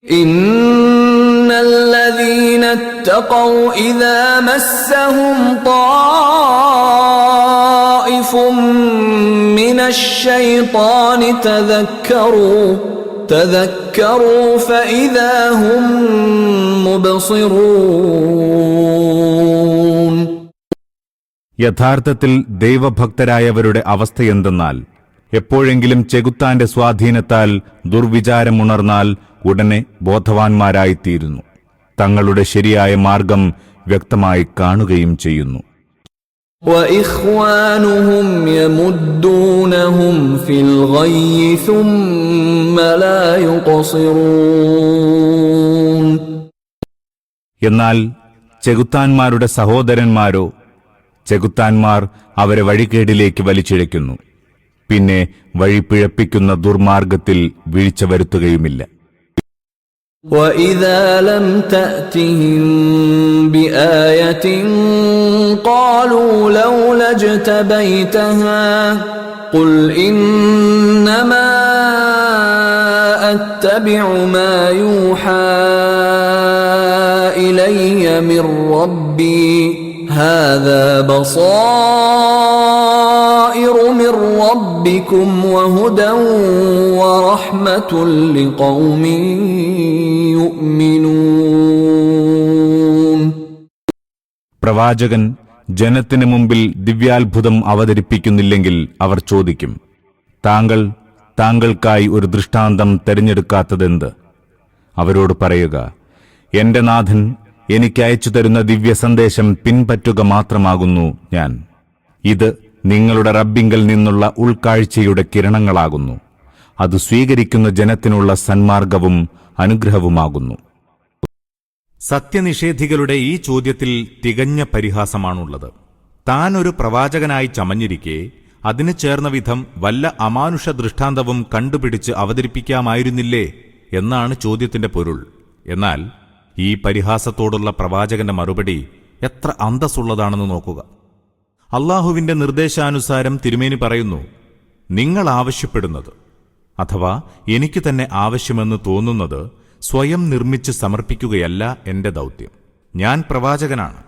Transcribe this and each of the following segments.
إن الذين اتقوا إذا مسهم طائف من الشيطان تذكروا فإذا هم مبصرون. യഥാർത്ഥത്തിൽ ദൈവഭക്തരായവരുടെ അവസ്ഥയെന്തെന്നാൽ എപ്പോഴെങ്കിലും ചെകുത്താന്റെ സ്വാധീനത്താൽ ദുർവിചാരമുണർന്നാൽ ഉടനെ ബോധവാന്മാരായിത്തീരുന്നു, തങ്ങളുടെ ശരിയായ മാർഗം വ്യക്തമായി കാണുകയും ചെയ്യുന്നു. وإخوانهم يمدونهم في الغي ثم لا يقصرون. എന്നാൽ ചെകുത്താന്മാരുടെ സഹോദരന്മാരോ, ചെകുത്താന്മാർ അവരെ വഴികേടിലേക്ക് വലിച്ചിഴയ്ക്കുന്നു, പിന്നെ വഴി പിഴപ്പിക്കുന്ന ദുർമാർഗത്തിൽ വീഴ്ച വരുത്തുകയുമില്ല. وَإِذَا لَمْ تَأْتِهِمْ بِآيَةٍ قَالُوا لَوْلَا اجْتَبَيْتَهَا قُلْ إِنَّمَا أَتَّبِعُ مَا يُوحَى إِلَيَّ مِنْ رَبِّي هَذَا بَصَائِرُ مِنْ رَبِّكُمْ وَهُدًى وَرَحْمَةٌ لِقَوْمٍ يُؤْمِنُونَ. പ്രവാചകൻ ജനത്തിനു മുമ്പിൽ ദിവ്യാത്ഭുതം അവതരിപ്പിക്കുന്നില്ലെങ്കിൽ അവർ ചോദിക്കും, താങ്കൾക്കായി ഒരു ദൃഷ്ടാന്തം തെരഞ്ഞെടുക്കാത്തതെന്ത്? അവരോട് പറയുക, എന്റെ നാഥൻ എനിക്ക് അയച്ചു തരുന്ന ദിവ്യ സന്ദേശം പിൻപറ്റുക മാത്രമാകുന്നു ഞാൻ. ഇത് നിങ്ങളുടെ റബ്ബിങ്കൽ നിന്നുള്ള ഉൾക്കാഴ്ചയുടെ കിരണങ്ങളാകുന്നു. അത് സ്വീകരിക്കുന്ന ജനത്തിനുള്ള സന്മാർഗവും അനുഗ്രഹവുമാകുന്നു. സത്യനിഷേധികളുടെ ഈ ചോദ്യത്തിൽ തികഞ്ഞ പരിഹാസമാണുള്ളത്. താൻ ഒരു പ്രവാചകനായി ചമഞ്ഞിരിക്കെ അതിന് ചേർന്ന വിധം വല്ല അമാനുഷ ദൃഷ്ടാന്തവും കണ്ടുപിടിച്ച് അവതരിപ്പിക്കാമായിരുന്നില്ലേ എന്നാണ് ചോദ്യത്തിന്റെ പൊരുൾ. എന്നാൽ ഈ പരിഹാസത്തോടുള്ള പ്രവാചകന്റെ മറുപടി എത്ര അന്തസ്സുള്ളതാണെന്ന് നോക്കുക. അള്ളാഹുവിന്റെ നിർദ്ദേശാനുസാരം തിരുമേനി പറയുന്നു, നിങ്ങൾ ആവശ്യപ്പെടുന്നത് അഥവാ എനിക്ക് തന്നെ ആവശ്യമെന്ന് തോന്നുന്നത് സ്വയം നിർമ്മിച്ച് സമർപ്പിക്കുകയല്ല എന്റെ ദൗത്യം. ഞാൻ പ്രവാചകനാണ്.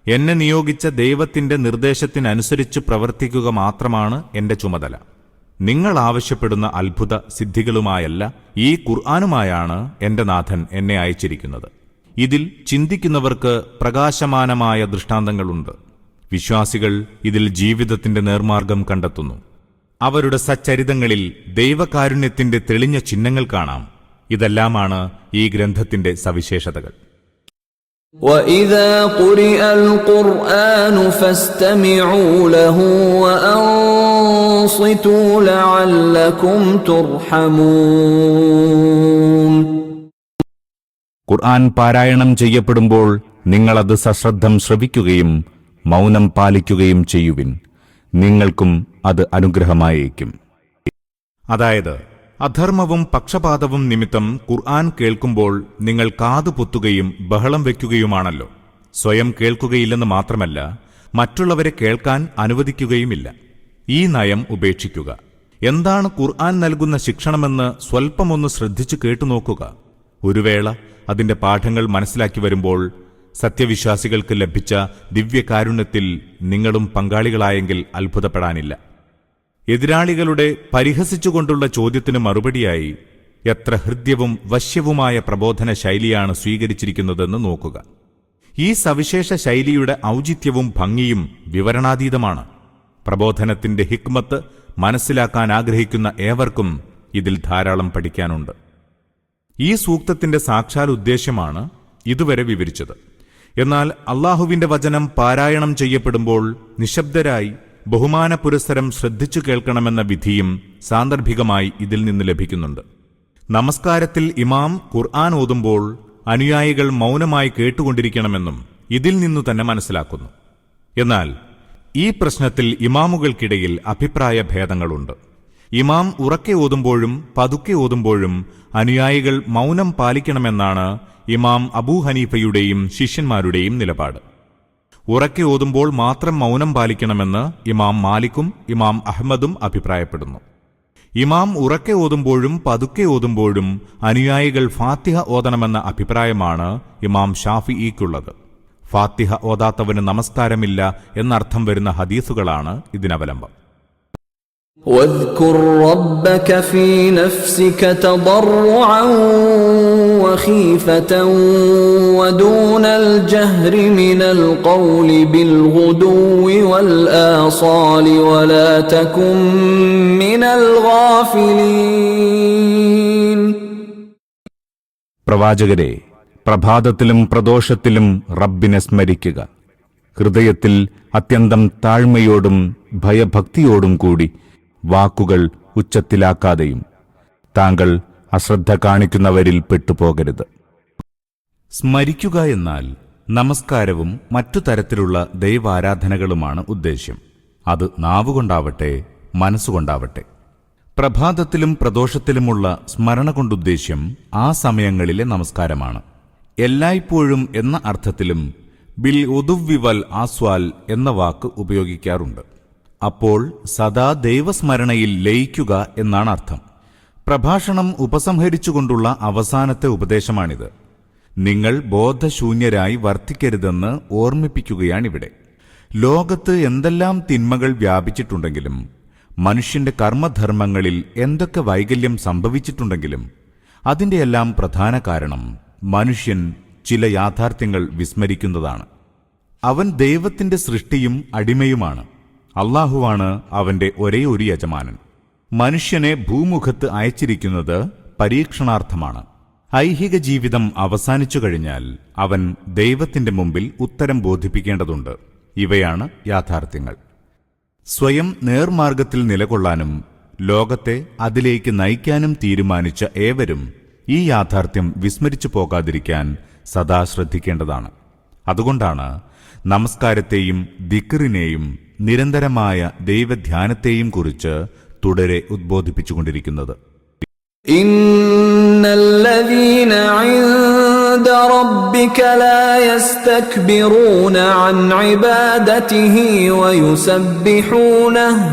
എന്നെ നിയോഗിച്ച ദൈവത്തിന്റെ നിർദ്ദേശത്തിനനുസരിച്ച് പ്രവർത്തിക്കുക മാത്രമാണ് എന്റെ ചുമതല. നിങ്ങൾ ആവശ്യപ്പെടുന്ന അത്ഭുത സിദ്ധികളുമായല്ല, ഈ ഖുർആനുമായാണ് എന്റെ നാഥൻ എന്നെ അയച്ചിരിക്കുന്നത്. ഇതിൽ ചിന്തിക്കുന്നവർക്ക് പ്രകാശമാനമായ ദൃഷ്ടാന്തങ്ങളുണ്ട്. വിശ്വാസികൾ ഇതിൽ ജീവിതത്തിന്റെ നേർമാർഗം കണ്ടെത്തുന്നു. അവരുടെ സച്ചരിതങ്ങളിൽ ദൈവകാരുണ്യത്തിന്റെ തെളിഞ്ഞ ചിഹ്നങ്ങൾ കാണാം. ഇതെല്ലാമാണ് ഈ ഗ്രന്ഥത്തിന്റെ സവിശേഷതകൾ. وَإِذَا قُرِئَ الْقُرْآنُ فَاسْتَمِعُوا لَهُ وَأَنصِتُوا لَعَلَّكُمْ تُرْحَمُونَ. ഖുർആൻ പാരായണം ചെയ്യപ്പെടുമ്പോൾ നിങ്ങളത് സശ്രദ്ധം ശ്രവിക്കുകയും മൗനം പാലിക്കുകയും ചെയ്യുവിൻ. നിങ്ങൾക്കും അത് അനുഗ്രഹമായേക്കും. അതായത് അധർമ്മവും പക്ഷപാതവും നിമിത്തം ഖുർആൻ കേൾക്കുമ്പോൾ നിങ്ങൾ കാതുപൊത്തുകയും ബഹളം വയ്ക്കുകയുമാണല്ലോ. സ്വയം കേൾക്കുകയില്ലെന്ന് മാത്രമല്ല, മറ്റുള്ളവരെ കേൾക്കാൻ അനുവദിക്കുകയുമില്ല. ഈ നയം ഉപേക്ഷിക്കുക. എന്താണ് ഖുർആൻ നൽകുന്ന ശിക്ഷണമെന്ന് സ്വൽപ്പമൊന്ന് ശ്രദ്ധിച്ചു കേട്ടുനോക്കുക. ഒരു വേള അതിന്റെ പാഠങ്ങൾ മനസ്സിലാക്കി വരുമ്പോൾ സത്യവിശ്വാസികൾക്ക് ലഭിച്ച ദിവ്യകാരുണ്യത്തിൽ നിങ്ങളും പങ്കാളികളായെങ്കിൽ അത്ഭുതപ്പെടാനില്ല. എതിരാളികളുടെ പരിഹസിച്ചുകൊണ്ടുള്ള ചോദ്യത്തിന് മറുപടിയായി എത്ര ഹൃദ്യവും വശ്യവുമായ പ്രബോധന ശൈലിയാണ് സ്വീകരിച്ചിരിക്കുന്നതെന്ന് നോക്കുക. ഈ സവിശേഷ ശൈലിയുടെ ഔചിത്യവും ഭംഗിയും വിവരണാതീതമാണ്. പ്രബോധനത്തിന്റെ ഹിക്മത്ത് മനസ്സിലാക്കാൻ ആഗ്രഹിക്കുന്ന ഏവർക്കും ഇതിൽ ധാരാളം പഠിക്കാനുണ്ട്. ഈ സൂക്തത്തിന്റെ സാക്ഷാൽ ഉദ്ദേശ്യമാണ് ഇതുവരെ വിവരിച്ചത്. എന്നാൽ അള്ളാഹുവിന്റെ വചനം പാരായണം ചെയ്യപ്പെടുമ്പോൾ നിശബ്ദരായി ബഹുമാന പുരസ്സരം ശ്രദ്ധിച്ചു കേൾക്കണമെന്ന വിധിയും സാന്ദർഭികമായി ഇതിൽ നിന്ന് ലഭിക്കുന്നുണ്ട്. നമസ്കാരത്തിൽ ഇമാം ഖുർആൻ ഓതുമ്പോൾ അനുയായികൾ മൗനമായി കേട്ടുകൊണ്ടിരിക്കണമെന്നും ഇതിൽ നിന്നു തന്നെ മനസ്സിലാക്കുന്നു. എന്നാൽ ഈ പ്രശ്നത്തിൽ ഇമാമുകൾക്കിടയിൽ അഭിപ്രായ ഭേദങ്ങളുണ്ട്. ഇമാം ഉറക്കെ ഓതുമ്പോഴും പതുക്കെ ഓതുമ്പോഴും അനുയായികൾ മൗനം പാലിക്കണമെന്നാണ് ഇമാം അബൂ ഹനീഫയുടെയും ശിഷ്യന്മാരുടെയും നിലപാട്. ഉറക്കെ ഓതുമ്പോൾ മാത്രം മൗനം പാലിക്കണമെന്ന് ഇമാം മാലിക്കും ഇമാം അഹ്മദും അഭിപ്രായപ്പെടുന്നു. ഇമാം ഉറക്കെ ഓതുമ്പോഴും പതുക്കെ ഓതുമ്പോഴും അനുയായികൾ ഫാത്തിഹ ഓതണമെന്ന അഭിപ്രായമാണ് ഇമാം ഷാഫിഈക്കുള്ളത്. ഫാത്തിഹ ഓതാത്തവന് നമസ്കാരമില്ല എന്നർത്ഥം വരുന്ന ഹദീസുകളാണ് ഇതിനവലംബം. واذكر ربك في نفسك تضرعا وخيفة ودون الجهر من القول بالغدو والآصال ولا تكن من الغافلين. പ്രവാചകരെ, പ്രഭാതത്തിലും പ്രദോഷത്തിലും റബ്ബിനെ സ്മരിക്കുക. ഹൃദയത്തിൽ അത്യന്തം താഴ്മയോടും ഭയഭക്തിയോടും കൂടി, വാക്കുകൾ ഉച്ചത്തിലാക്കാതെയും. താങ്കൾ അശ്രദ്ധ കാണിക്കുന്നവരിൽ പെട്ടുപോകരുത്. സ്മരിക്കുക എന്നാൽ നമസ്കാരവും മറ്റു തരത്തിലുള്ള ദൈവാരാധനകളുമാണ് ഉദ്ദേശ്യം. അത് നാവുകൊണ്ടാവട്ടെ മനസ്സുകൊണ്ടാവട്ടെ. പ്രഭാതത്തിലും പ്രദോഷത്തിലുമുള്ള സ്മരണ കൊണ്ടുദ്ദേശ്യം ആ സമയങ്ങളിലെ നമസ്കാരമാണ്. എല്ലായ്പ്പോഴും എന്ന അർത്ഥത്തിലും ബിൽ ഉദുവ്വി വൽ ആസ്വാൽ എന്ന വാക്ക് ഉപയോഗിക്കാറുണ്ട്. അപ്പോൾ സദാ ദൈവസ്മരണയിൽ ലയിക്കുക എന്നാണ് അർത്ഥം. പ്രഭാഷണം ഉപസംഹരിച്ചുകൊണ്ടുള്ള അവസാനത്തെ ഉപദേശമാണിത്. നിങ്ങൾ ബോധശൂന്യരായി വർത്തിക്കരുതെന്ന് ഓർമ്മിപ്പിക്കുകയാണിവിടെ. ലോകത്ത് എന്തെല്ലാം തിന്മകൾ വ്യാപിച്ചിട്ടുണ്ടെങ്കിലും, മനുഷ്യന്റെ കർമ്മധർമ്മങ്ങളിൽ എന്തൊക്കെ വൈകല്യം സംഭവിച്ചിട്ടുണ്ടെങ്കിലും, അതിന്റെയെല്ലാം പ്രധാന കാരണം മനുഷ്യൻ ചില യാഥാർത്ഥ്യങ്ങൾ വിസ്മരിക്കുന്നതാണ്. അവൻ ദൈവത്തിന്റെ സൃഷ്ടിയും അടിമയുമാണ്. അല്ലാഹുവാണ് അവന്റെ ഒരേ ഒരു യജമാനൻ. മനുഷ്യനെ ഭൂമുഖത്ത് അയച്ചിരിക്കുന്നത് പരീക്ഷണാർത്ഥമാണ്. ഐഹിക ജീവിതം അവസാനിച്ചു കഴിഞ്ഞാൽ അവൻ ദൈവത്തിന്റെ മുമ്പിൽ ഉത്തരം ബോധിപ്പിക്കേണ്ടതുണ്ട്. ഇവയാണ് യാഥാർത്ഥ്യങ്ങൾ. സ്വയം നേർമാർഗത്തിൽ നിലകൊള്ളാനും ലോകത്തെ അതിലേക്ക് നയിക്കാനും തീരുമാനിച്ച ഏവരും ഈ യാഥാർത്ഥ്യം വിസ്മരിച്ചു പോകാതിരിക്കാൻ സദാ ശ്രദ്ധിക്കേണ്ടതാണ്. അതുകൊണ്ടാണ് നമസ്കാരത്തെയും ദിക്റിനെയും നിരന്തരമായ ദൈവധ്യാനത്തെയും കുറിച്ച് തുടരെ ഉദ്ബോധിപ്പിച്ചുകൊണ്ടിരിക്കുന്നത്. ഇന്നല്ലദീന ഇൻദ റബ്ബിക ലാ യസ്തക്ബിറൂന അൻ ഇബാദതിഹി വയുസബ്ബിഹൂനഹു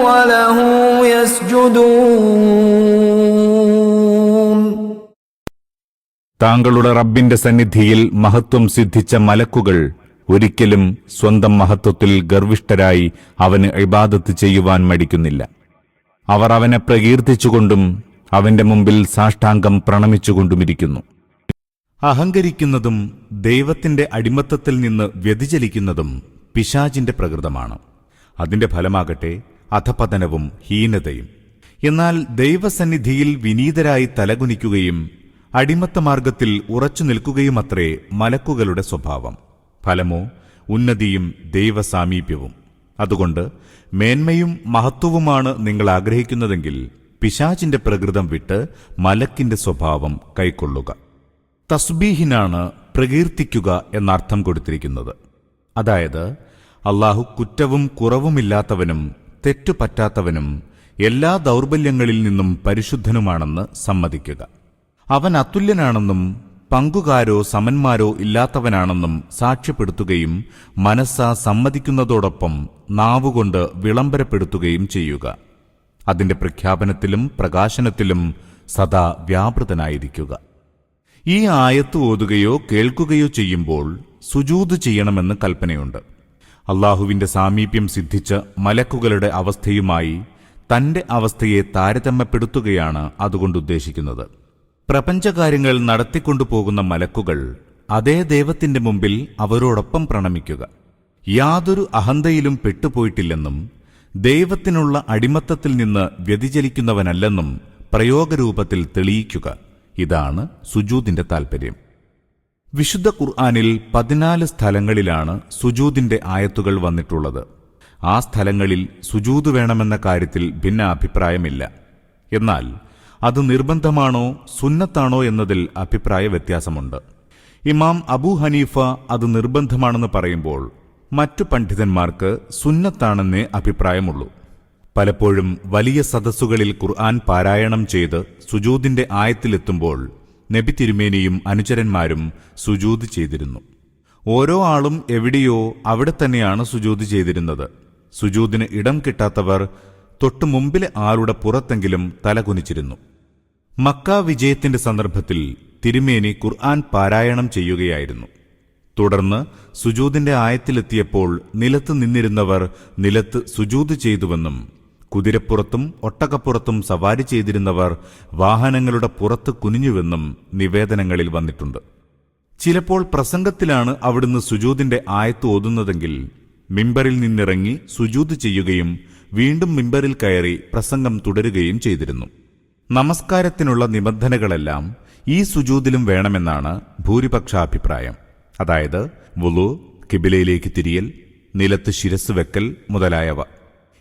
വലഹു യസ്ജുദൂൻ. താങ്കളുടെ റബ്ബിന്റെ സന്നിധിയിൽ മഹത്വം സിദ്ധിച്ച മലക്കുകൾ ഒരിക്കലും സ്വന്തം മഹത്വത്തിൽ ഗർവിഷ്ഠരായി അവന് ഇബാദത്ത് ചെയ്യുവാൻ മടിക്കുന്നില്ല. അവർ അവനെ പ്രകീർത്തിച്ചുകൊണ്ടും അവന്റെ മുമ്പിൽ സാഷ്ടാംഗം പ്രണമിച്ചുകൊണ്ടുമിരിക്കുന്നു. അഹങ്കരിക്കുന്നതും ദൈവത്തിന്റെ അടിമത്തത്തിൽ നിന്ന് വ്യതിചലിക്കുന്നതും പിശാചിന്റെ പ്രകൃതമാണ്. അതിന്റെ ഫലമാകട്ടെ അധപതനവും ഹീനതയും. എന്നാൽ ദൈവസന്നിധിയിൽ വിനീതരായി തലകുനിക്കുകയും അടിമത്തമാർഗത്തിൽ ഉറച്ചു നിൽക്കുകയുമത്രേ മലക്കുകളുടെ സ്വഭാവം. ഫലമോ ഉന്നതിയും ദൈവസാമീപ്യവും. അതുകൊണ്ട് മേന്മയും മഹത്വവുമാണ് നിങ്ങൾ ആഗ്രഹിക്കുന്നതെങ്കിൽ പിശാചിന്റെ പ്രകൃതം വിട്ട് മലക്കിന്റെ സ്വഭാവം കൈക്കൊള്ളുക. തസ്ബീഹിനാണ് പ്രകീർത്തിക്കുക എന്നർത്ഥം കൊടുത്തിരിക്കുന്നത്. അതായത് അല്ലാഹു കുറ്റവും കുറവുമില്ലാത്തവനും തെറ്റുപറ്റാത്തവനും എല്ലാ ദൗർബല്യങ്ങളിൽ നിന്നും പരിശുദ്ധനുമാണെന്ന് സമ്മതിക്കുക. അവൻ അതുല്യനാണെന്നും പങ്കുകാരോ സമന്മാരോ ഇല്ലാത്തവനാണെന്നും സാക്ഷ്യപ്പെടുത്തുകയും മനസ്സാ സമ്മതിക്കുന്നതോടൊപ്പം നാവുകൊണ്ട് വിളംബരപ്പെടുത്തുകയും ചെയ്യുക. അതിന്റെ പ്രഖ്യാപനത്തിലും പ്രകാശനത്തിലും സദാ വ്യാപൃതനായിരിക്കുക. ഈ ആയത്ത് ഓതുകയോ കേൾക്കുകയോ ചെയ്യുമ്പോൾ സുജൂദ് ചെയ്യണമെന്ന് കൽപ്പനയുണ്ട്. അല്ലാഹുവിന്റെ സാമീപ്യം സിദ്ധിച്ച മലക്കുകളുടെ അവസ്ഥയുമായി തന്റെ അവസ്ഥയെ താരതമ്യപ്പെടുത്തുകയാണ് അതുകൊണ്ടുദ്ദേശിക്കുന്നത്. പ്രപഞ്ചകാര്യങ്ങൾ നടത്തിക്കൊണ്ടുപോകുന്ന മലക്കുകൾ അതേ ദൈവത്തിന്റെ മുമ്പിൽ അവരോടൊപ്പം പ്രണമിക്കുക. യാതൊരു അഹന്തയിലും പെട്ടുപോയിട്ടില്ലെന്നും ദൈവത്തിനുള്ള അടിമത്തത്തിൽ നിന്ന് വ്യതിചലിക്കുന്നവനല്ലെന്നും പ്രയോഗരൂപത്തിൽ തെളിയിക്കുക. ഇതാണ് സുജൂദിന്റെ താൽപര്യം. വിശുദ്ധ ഖുർആനിൽ 14 സ്ഥലങ്ങളിലാണ് സുജൂദിന്റെ ആയത്തുകൾ വന്നിട്ടുള്ളത്. ആ സ്ഥലങ്ങളിൽ സുജൂദ് വേണമെന്ന കാര്യത്തിൽ ഭിന്നാഭിപ്രായമില്ല. എന്നാൽ അത് നിർബന്ധമാണോ സുന്നത്താണോ എന്നതിൽ അഭിപ്രായ വ്യത്യാസമുണ്ട്. ഇമാം അബൂ ഹനീഫ അത് നിർബന്ധമാണെന്ന് പറയുമ്പോൾ മറ്റു പണ്ഡിതന്മാർക്ക് സുന്നത്താണെന്നേ അഭിപ്രായമുള്ളൂ. പലപ്പോഴും വലിയ സദസ്സുകളിൽ ഖുർആൻ പാരായണം ചെയ്ത് സുജൂദിന്റെ ആയത്തിലെത്തുമ്പോൾ നബി തിരുമേനിയും അനുചരന്മാരും സുജൂദ് ചെയ്തിരുന്നു. ഓരോ ആളും എവിടെയോ അവിടെ തന്നെയാണ് സുജൂദ് ചെയ്തിരുന്നത്. സുജൂദിന് ഇടം കിട്ടാത്തവർ തൊട്ടു മുമ്പിലെ ആളുടെ പുറത്തെങ്കിലും തലകുനിച്ചിരുന്നു. മക്ക വിജയത്തിന്റെ സന്ദർഭത്തിൽ തിരുമേനി ഖുർആൻ പാരായണം ചെയ്യുകയായിരുന്നു. തുടർന്ന് സുജൂദിന്റെ ആയത്തിലെത്തിയപ്പോൾ നിലത്ത് നിന്നിരുന്നവർ നിലത്ത് സുജൂദ് ചെയ്തുവെന്നും കുതിരപ്പുറത്തും ഒട്ടകപ്പുറത്തും സവാരി ചെയ്തിരുന്നവർ വാഹനങ്ങളുടെ പുറത്ത് കുനിഞ്ഞുവെന്നും നിവേദനങ്ങളിൽ വന്നിട്ടുണ്ട്. ചിലപ്പോൾ പ്രസംഗത്തിലാണ് അവിടുന്ന് സുജൂദിന്റെ ആയത്ത് ഓതുന്നതെങ്കിൽ മിമ്പറിൽ നിന്നിറങ്ങി സുജൂദ് ചെയ്യുകയും വീണ്ടും മിമ്പറിൽ കയറി പ്രസംഗം തുടരുകയും ചെയ്തിരുന്നു. നമസ്കാരത്തിനുള്ള നിബന്ധനകളെല്ലാം ഈ സുജൂദിലും വേണമെന്നാണ് ഭൂരിപക്ഷാഭിപ്രായം. അതായത് വുളു, കിബിലയിലേക്ക് തിരിയൽ, നിലത്ത് ശിരസ് വെക്കൽ മുതലായവ.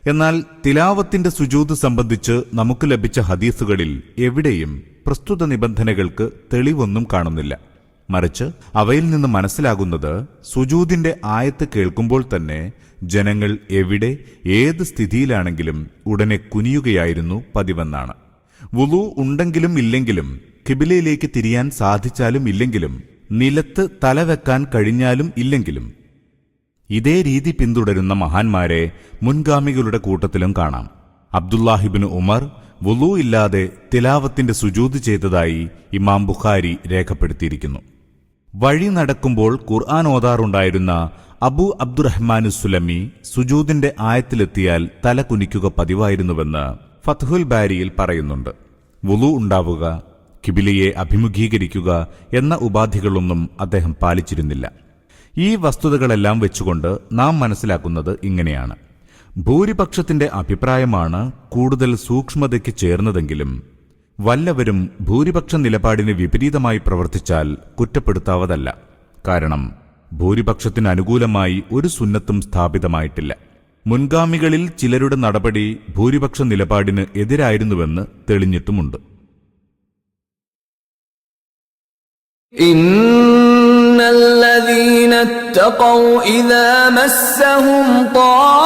എന്നാൽ തിലാവത്തിന്റെ സുജൂദ് സംബന്ധിച്ച് നമുക്ക് ലഭിച്ച ഹദീസുകളിൽ എവിടെയും പ്രസ്തുത നിബന്ധനകൾക്ക് തെളിവൊന്നും കാണുന്നില്ല. മറിച്ച് അവയിൽ നിന്ന് മനസ്സിലാകുന്നത് സുജൂദിന്റെ ആയത്ത് കേൾക്കുമ്പോൾ തന്നെ ജനങ്ങൾ എവിടെ ഏത് സ്ഥിതിയിലാണെങ്കിലും ഉടനെ കുനിയുകയായിരുന്നു പതിവെന്നാണ്. വുളു ഉണ്ടെങ്കിലും ഇല്ലെങ്കിലും, കിബിലയിലേക്ക് തിരിയാൻ സാധിച്ചാലും ഇല്ലെങ്കിലും, നിലത്ത് തലവെക്കാൻ കഴിഞ്ഞാലും ഇല്ലെങ്കിലും ഇതേ രീതി പിന്തുടരുന്ന മഹാന്മാരെ മുൻഗാമികളുടെ കൂട്ടത്തിലും കാണാം. അബ്ദുല്ലാഹിബ്നു ഉമർ വുളു ഇല്ലാതെ തിലാവത്തിന്റെ സുജൂദ് ചെയ്തതായി ഇമാം ബുഖാരി രേഖപ്പെടുത്തിയിരിക്കുന്നു. വഴി നടക്കുമ്പോൾ ഖുർആൻ ഓതാറുണ്ടായിരുന്ന അബൂ അബ്ദുറഹ്മാനു സുലമി സുജൂദിന്റെ ആയത്തിലെത്തിയാൽ തല കുനിക്കുക പതിവായിരുന്നുവെന്ന് ഫത്ഹുൽ ബാരിയിൽ പറയുന്നുണ്ട്. വുളു ഉണ്ടാവുക, കിബിലയെ അഭിമുഖീകരിക്കുക എന്ന ഉപാധികളൊന്നും അദ്ദേഹം പാലിച്ചിരുന്നില്ല. ഈ വസ്തുതകളെല്ലാം വെച്ചുകൊണ്ട് നാം മനസ്സിലാക്കുന്നത് ഇങ്ങനെയാണ്: ഭൂരിപക്ഷത്തിന്റെ അഭിപ്രായമാണ് കൂടുതൽ സൂക്ഷ്മതയ്ക്ക് ചേർന്നതെങ്കിലും വല്ലവരും ഭൂരിപക്ഷ നിലപാടിന് വിപരീതമായി പ്രവർത്തിച്ചാൽ കുറ്റപ്പെടുത്താവതല്ല. കാരണം ഭൂരിപക്ഷത്തിന് അനുകൂലമായി ഒരു സുന്നത്തും സ്ഥാപിതമായിട്ടില്ല. മുൻഗാമികളിൽ ചിലരുടെ നടപടി ഭൂരിപക്ഷ നിലപാടിന് എതിരായിരുന്നുവെന്ന് തെളിഞ്ഞിട്ടുമുണ്ട്. ഇന്നല്ലദീന തഖൗ ഇദാ മസ്സഹും ത്വായിഫും